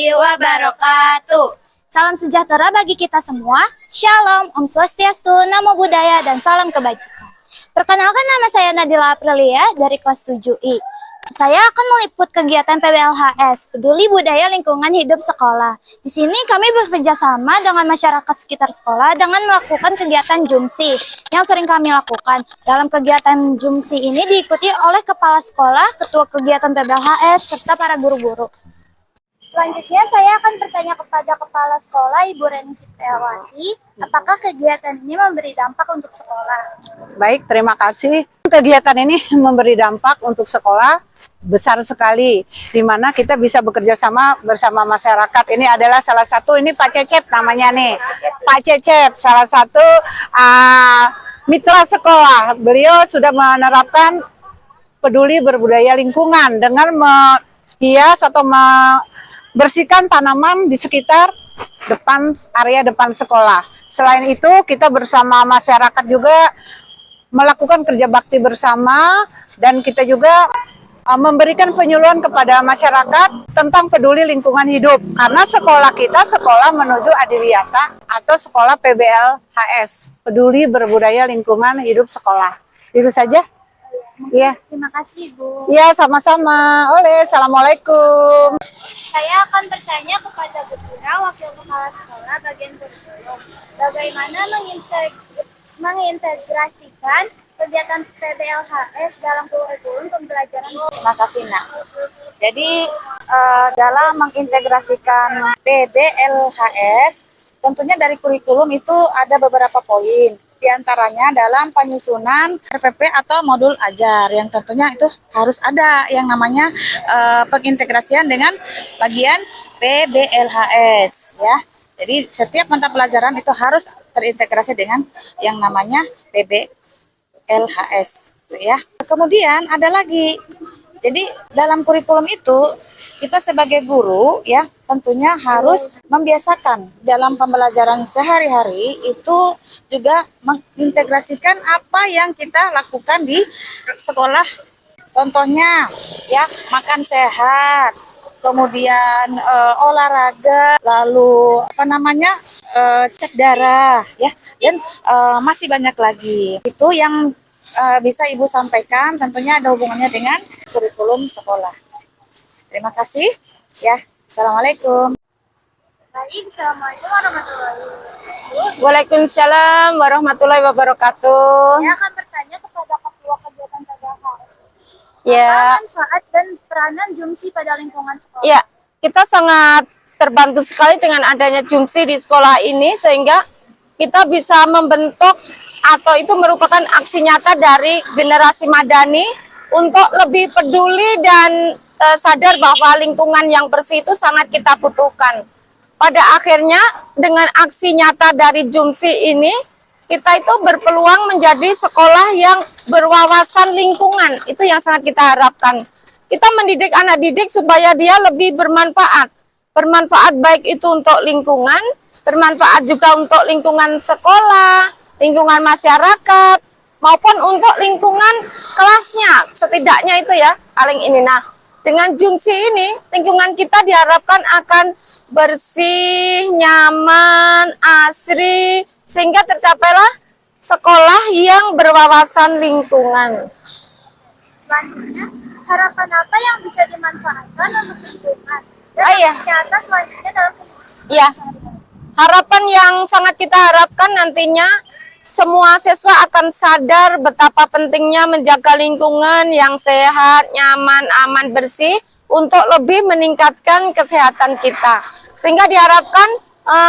warahmatullahi wabarakatuh. Salam sejahtera bagi kita semua. Shalom, Om Swastiastu, Namo Buddhaya, dan salam kebajikan. Perkenalkan, nama saya Nadila Aprilia dari kelas 7I. Saya akan meliput kegiatan PBLHS, Peduli Budaya Lingkungan Hidup Sekolah. Di sini kami bekerja sama dengan masyarakat sekitar sekolah dengan melakukan kegiatan Jumsi yang sering kami lakukan. Dalam kegiatan Jumsi ini diikuti oleh kepala sekolah, ketua kegiatan PBLHS, serta para guru-guru. Selanjutnya saya akan bertanya kepada kepala sekolah Ibu Reni Setiawati, apakah kegiatan ini memberi dampak untuk sekolah? Baik, terima kasih. Kegiatan ini memberi dampak untuk sekolah besar sekali, di mana kita bisa bekerja sama bersama masyarakat. Ini adalah salah satu, ini Pak Cecep namanya nih, Pak Cecep, salah satu mitra sekolah. Beliau sudah menerapkan peduli berbudaya lingkungan dengan menghias atau membersihkan tanaman di sekitar area depan sekolah. Selain itu, kita bersama masyarakat juga melakukan kerja bakti bersama, dan kita juga memberikan penyuluhan kepada masyarakat tentang peduli lingkungan hidup. Karena sekolah kita sekolah menuju Adiwiyata atau sekolah PBLHS, Peduli Berbudaya Lingkungan Hidup Sekolah. Itu saja. Iya. Terima kasih, Bu. Iya, sama-sama. Oleh, assalamualaikum. Saya akan bertanya kepada Bu Tina, Wakil Kepala Sekolah Bagian Kurikulum. Bagaimana mengintegrasikan kegiatan PBLHS dalam kurikulum pembelajaran? Terima kasih, Nak. Jadi dalam mengintegrasikan PBLHS, tentunya dari kurikulum itu ada beberapa poin. Di antaranya dalam penyusunan RPP atau modul ajar, yang tentunya itu harus ada yang namanya pengintegrasian dengan bagian PBLHS, ya. Jadi setiap mata pelajaran itu harus terintegrasi dengan yang namanya PBLHS, ya. Kemudian ada lagi, jadi dalam kurikulum itu kita sebagai guru, ya, tentunya harus membiasakan dalam pembelajaran sehari-hari itu juga mengintegrasikan apa yang kita lakukan di sekolah. Contohnya, ya, makan sehat, kemudian olahraga, lalu cek darah, ya, dan masih banyak lagi. Itu yang bisa Ibu sampaikan, tentunya ada hubungannya dengan kurikulum sekolah. Terima kasih, ya. Assalamualaikum. Baik, Assalamualaikum warahmatullahi wabarakatuh. Waalaikumsalam warahmatullahi wabarakatuh. Saya akan bertanya kepada ketua kegiatan PBLHS. Ya. Apa manfaat dan peranan Jumsi pada lingkungan sekolah? Ya, kita sangat terbantu sekali dengan adanya Jumsi di sekolah ini, sehingga kita bisa membentuk atau itu merupakan aksi nyata dari generasi madani untuk lebih peduli dan sadar bahwa lingkungan yang bersih itu sangat kita butuhkan. Pada akhirnya dengan aksi nyata dari Jumsi ini, kita itu berpeluang menjadi sekolah yang berwawasan lingkungan. Itu yang sangat kita harapkan. Kita mendidik anak didik supaya dia lebih bermanfaat. Bermanfaat baik itu untuk lingkungan, bermanfaat juga untuk lingkungan sekolah, lingkungan masyarakat, maupun untuk lingkungan kelasnya. Setidaknya itu ya, paling ini. Nah, dengan Jumsi ini, lingkungan kita diharapkan akan bersih, nyaman, asri, sehingga tercapailah sekolah yang berwawasan lingkungan. Selanjutnya, harapan apa yang bisa dimanfaatkan untuk lingkungan? Dan nyata selanjutnya dalam Ya, harapan yang sangat kita harapkan nantinya semua siswa akan sadar betapa pentingnya menjaga lingkungan yang sehat, nyaman, aman, bersih untuk lebih meningkatkan kesehatan kita. Sehingga diharapkan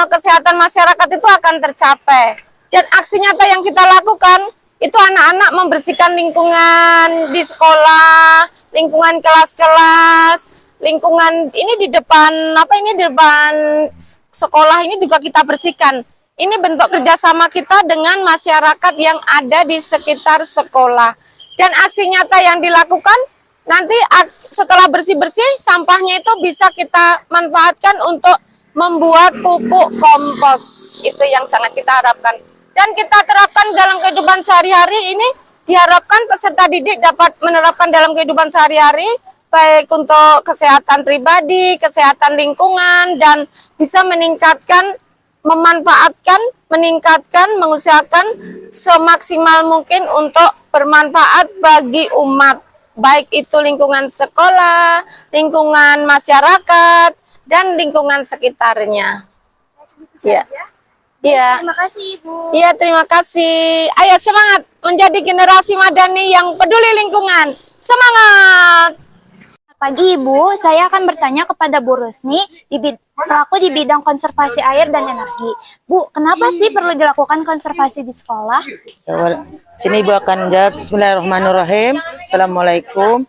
kesehatan masyarakat itu akan tercapai. Dan aksi nyata yang kita lakukan itu anak-anak membersihkan lingkungan di sekolah, lingkungan kelas-kelas, lingkungan ini di depan sekolah ini juga kita bersihkan. Ini bentuk kerjasama kita dengan masyarakat yang ada di sekitar sekolah. Dan aksi nyata yang dilakukan, nanti setelah bersih-bersih, sampahnya itu bisa kita manfaatkan untuk membuat pupuk kompos. Itu yang sangat kita harapkan. Dan kita terapkan dalam kehidupan sehari-hari ini, diharapkan peserta didik dapat menerapkan dalam kehidupan sehari-hari baik untuk kesehatan pribadi, kesehatan lingkungan, dan bisa meningkatkan, mengusahakan semaksimal mungkin untuk bermanfaat bagi umat, baik itu lingkungan sekolah, lingkungan masyarakat, dan lingkungan sekitarnya. Iya. Iya. Terima kasih, Ibu. Iya, terima kasih. Ayo semangat menjadi generasi madani yang peduli lingkungan. Semangat! Pagi Ibu, saya akan bertanya kepada Bu Rusni selaku di bidang konservasi air dan energi. Bu, kenapa sih perlu dilakukan konservasi di sekolah? Sini Ibu akan jawab. Bismillahirrahmanirrahim. Assalamualaikum.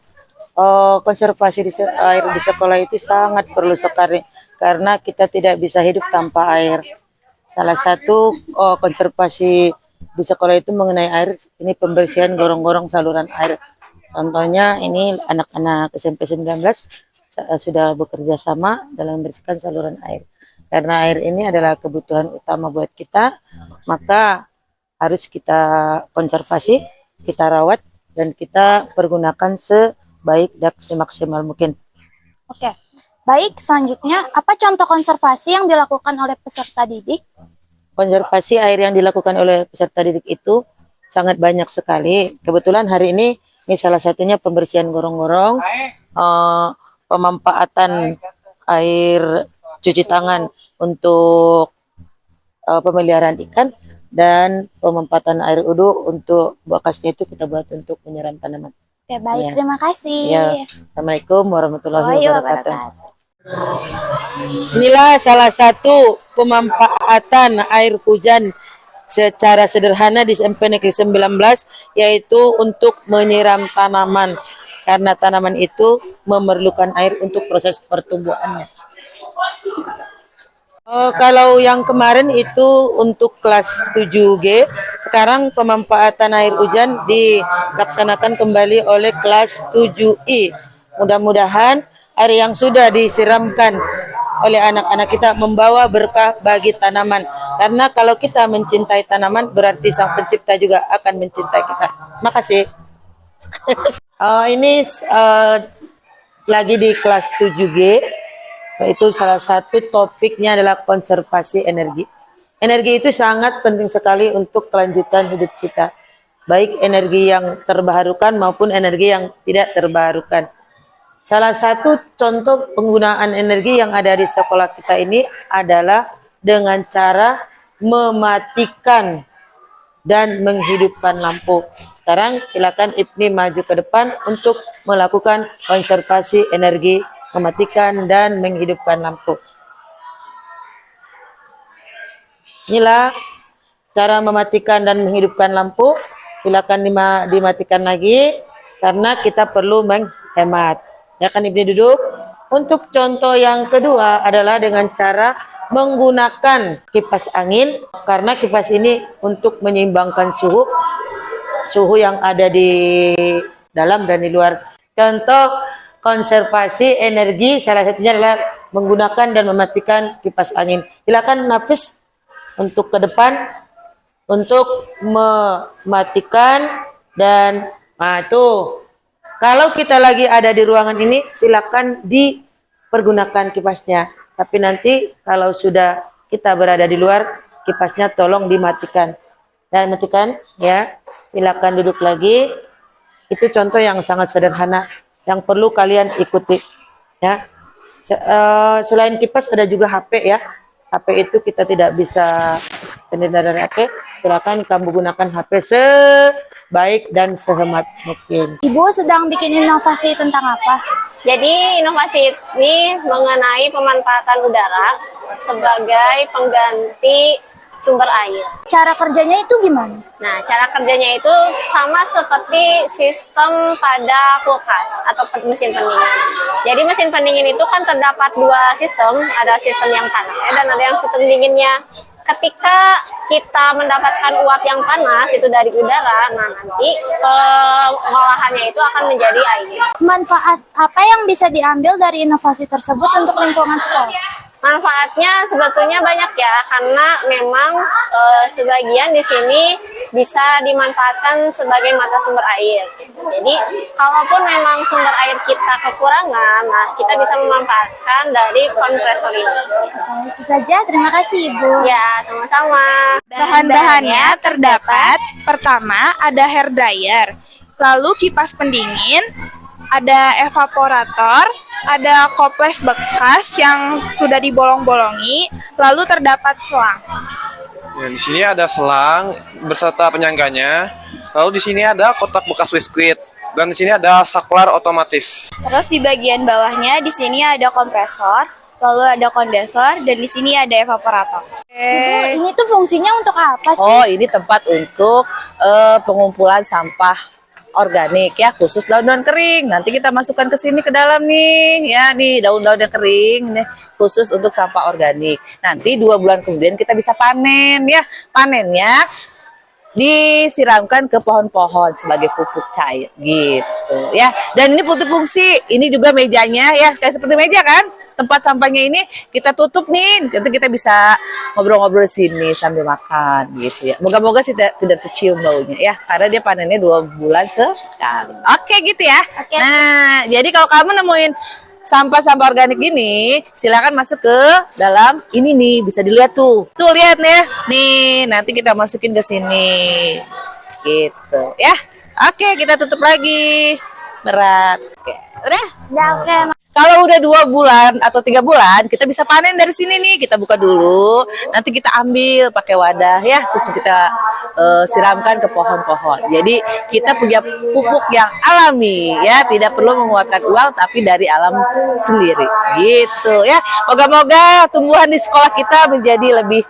Konservasi air di sekolah itu sangat perlu sekali karena kita tidak bisa hidup tanpa air. Salah satu konservasi di sekolah itu mengenai air, ini pembersihan gorong-gorong saluran air. Contohnya ini anak-anak SMP 19 sudah bekerja sama dalam membersihkan saluran air. Karena air ini adalah kebutuhan utama buat kita, maka harus kita konservasi, kita rawat, dan kita pergunakan sebaik dan semaksimal mungkin. Oke, baik selanjutnya apa contoh konservasi yang dilakukan oleh peserta didik? Konservasi air yang dilakukan oleh peserta didik itu sangat banyak sekali. Kebetulan hari ini salah satunya pembersihan gorong-gorong, pemanfaatan air cuci tangan untuk pemeliharaan ikan, dan pemanfaatan air wudhu untuk bekasnya itu kita buat untuk menyiram tanaman. Oke, baik, Ya. terima kasih. Ya, Assalamualaikum warahmatullahi wabarakatuh. Wabarakatuh. Inilah salah satu pemanfaatan air hujan secara sederhana di SMP Negeri 19, yaitu untuk menyiram tanaman, karena tanaman itu memerlukan air untuk proses pertumbuhannya. Kalau yang kemarin itu untuk kelas 7G, sekarang pemanfaatan air hujan dilaksanakan kembali oleh kelas 7I. Mudah-mudahan air yang sudah disiramkan oleh anak-anak kita membawa berkah bagi tanaman. Karena kalau kita mencintai tanaman, berarti Sang Pencipta juga akan mencintai kita. Makasih. Ini lagi di kelas 7G, yaitu salah satu topiknya adalah konservasi energi. Energi itu sangat penting sekali untuk kelanjutan hidup kita. Baik energi yang terbarukan maupun energi yang tidak terbarukan. Salah satu contoh penggunaan energi yang ada di sekolah kita ini adalah dengan cara mematikan dan menghidupkan lampu. Sekarang silakan Ibni maju ke depan untuk melakukan konservasi energi, mematikan dan menghidupkan lampu. Inilah cara mematikan dan menghidupkan lampu. Silakan dimatikan lagi karena kita perlu menghemat. Ya kan Ibni duduk. Untuk contoh yang kedua adalah dengan cara menggunakan kipas angin, karena kipas ini untuk menyeimbangkan suhu yang ada di dalam dan di luar. Contoh konservasi energi salah satunya adalah menggunakan dan mematikan kipas angin. Silakan Nafis untuk ke depan untuk mematikan dan tuh. Kalau kita lagi ada di ruangan ini, silakan dipergunakan kipasnya. Tapi nanti kalau sudah kita berada di luar, kipasnya tolong dimatikan. Dan matikan, ya. Silakan duduk lagi. Itu contoh yang sangat sederhana yang perlu kalian ikuti, ya. Selain kipas ada juga HP, ya. HP itu kita tidak bisa sendiri dari HP. Silakan kamu gunakan HP sebaik dan sehemat mungkin. Ibu sedang bikin inovasi tentang apa? Jadi inovasi ini mengenai pemanfaatan udara sebagai pengganti sumber air. Cara kerjanya itu gimana? Nah, cara kerjanya itu sama seperti sistem pada kulkas atau mesin pendingin. Jadi mesin pendingin itu kan terdapat dua sistem, ada sistem yang panasnya dan ada yang sistem dinginnya. Ketika kita mendapatkan uap yang panas itu dari udara, nah nanti pengolahannya itu akan menjadi air. Manfaat apa yang bisa diambil dari inovasi tersebut untuk lingkungan sekolah? Manfaatnya sebetulnya banyak ya, karena memang sebagian di sini bisa dimanfaatkan sebagai mata sumber air. Gitu. Jadi, kalaupun memang sumber air kita kekurangan, nah kita bisa memanfaatkan dari kompresor ini. Nah, itu saja, terima kasih Ibu. Ya, sama-sama. Bahan-bahannya terdapat, pertama ada hair dryer, lalu kipas pendingin, ada evaporator, ada koples bekas yang sudah dibolong-bolongi, lalu terdapat selang. Ya, di sini ada selang beserta penyangganya. Lalu di sini ada kotak bekas biskuit dan di sini ada saklar otomatis. Terus di bagian bawahnya di sini ada kompresor, lalu ada kondensor, dan di sini ada evaporator. Ibu, ini tuh fungsinya untuk apa sih? Oh, ini tempat untuk pengumpulan sampah organik ya, khusus daun-daun kering. Nanti kita masukkan ke sini ke dalam nih, ya nih daun-daun yang kering nih, khusus untuk sampah organik. Nanti 2 bulan kemudian kita bisa panen ya. Panennya disiramkan ke pohon-pohon sebagai pupuk cair gitu ya. Dan ini multifungsi. Ini juga mejanya ya, kayak seperti meja kan. Tempat sampahnya ini kita tutup nih, nanti kita bisa ngobrol-ngobrol di sini sambil makan gitu ya. Moga-moga sih tidak tercium baunya ya, karena dia panennya 2 bulan sekali. Oke gitu ya. Nah, jadi kalau kamu nemuin sampah-sampah organik gini, silakan masuk ke dalam ini nih, bisa dilihat tuh. Tuh lihat nih, nih nanti kita masukin ke sini, gitu ya. Oke, kita tutup lagi. Berat. Oke, udah. Ya, oke. Kalau udah 2 bulan atau 3 bulan, kita bisa panen dari sini nih. Kita buka dulu, nanti kita ambil pakai wadah ya, terus kita siramkan ke pohon-pohon. Jadi kita punya pupuk yang alami ya, tidak perlu mengeluarkan uang, tapi dari alam sendiri, gitu ya. Moga-moga tumbuhan di sekolah kita menjadi lebih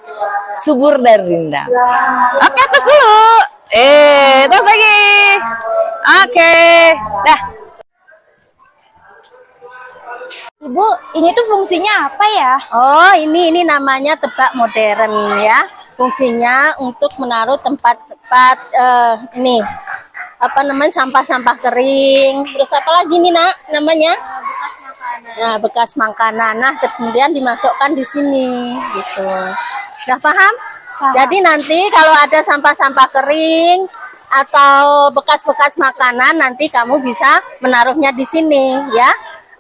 subur dan rindang. Oke, terus dulu. Terus lagi. Oke, dah. Ibu, ini tuh fungsinya apa ya? Oh, ini namanya tebak modern ya. Fungsinya untuk menaruh tempat-tempat ini apa namanya sampah-sampah kering. Terus apa lagi nih nak namanya? Bekas makanan. Nah, bekas makanan. Nah, kemudian dimasukkan di sini gitu. Sudah paham? Jadi nanti kalau ada sampah-sampah kering atau bekas-bekas makanan, nanti kamu bisa menaruhnya di sini ya.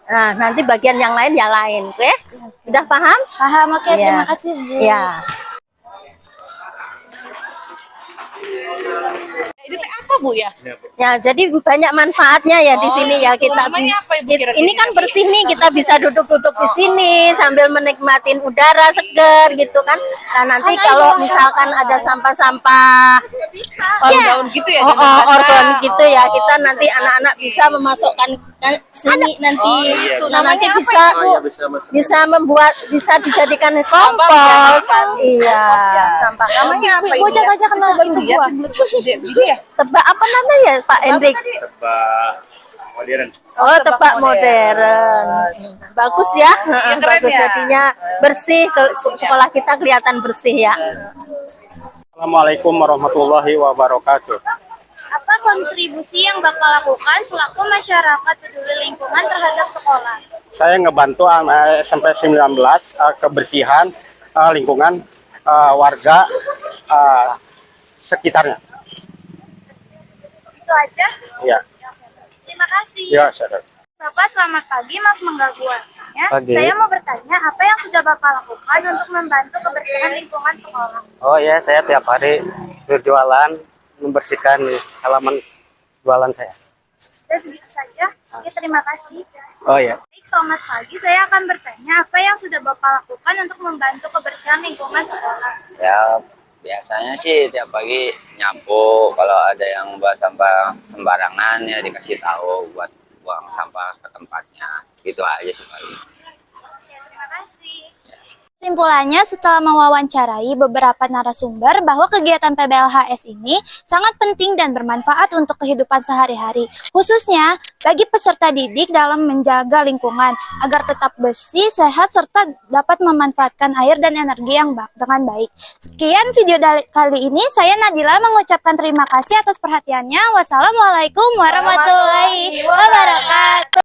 Nah, nanti bagian yang lain ya lain, oke? Udah paham? Paham, oke. Ya. Terima kasih Bu. Ya. Ini apa Bu ya? Ya, jadi banyak manfaatnya ya di sini ya kita. Namanya apa, Ibu, kira-kira? Ini kan bersih nih, kita bisa duduk-duduk di sini sambil menikmatin udara segar gitu kan. Nah, nanti kalau misalkan ada sampah-sampah Daun-daun gitu ya? organik gitu ya, kita nanti anak-anak bisa memasukkan sini nanti. Nah, nanti bisa bisa membuat, bisa dijadikan kompos. Iya, sampah. Namanya apa Ibu, ini? Ya? aja kenal itu gua. Gini ya. Tebak apa namanya Pak Hendrik? Oh, tebak modern. Bagus ya, bagus ya. jadinya bersih. Sekolah kita kelihatan bersih ya. Assalamualaikum warahmatullahi wabarakatuh. Apa kontribusi yang Bapak lakukan selaku masyarakat peduli lingkungan terhadap sekolah? Saya ngebantu SMP 19 kebersihan lingkungan warga sekitarnya. Itu aja? Iya. Terima kasih. Ya, saudara. Bapak, selamat pagi, maaf mengganggu waktunya. Pagi. Saya mau bertanya, apa yang sudah Bapak lakukan untuk membantu kebersihan lingkungan sekolah? Oh ya, saya tiap hari berjualan, membersihkan halaman jualan saya. Sudah segitu saja. Oke, terima kasih. Oh ya. Baik, selamat pagi. Saya akan bertanya, apa yang sudah Bapak lakukan untuk membantu kebersihan lingkungan sekolah? Ya, biasanya sih tiap pagi nyapu, kalau ada yang buat sampah sembarangan ya dikasih tahu buat buang sampah ke tempatnya. Gitu aja sih paling. Oke, terima kasih. Kesimpulannya, setelah mewawancarai beberapa narasumber bahwa kegiatan PBLHS ini sangat penting dan bermanfaat untuk kehidupan sehari-hari, khususnya bagi peserta didik dalam menjaga lingkungan agar tetap bersih, sehat, serta dapat memanfaatkan air dan energi yang dengan baik. Sekian video kali ini, saya Nadila mengucapkan terima kasih atas perhatiannya. Wassalamualaikum warahmatullahi wabarakatuh.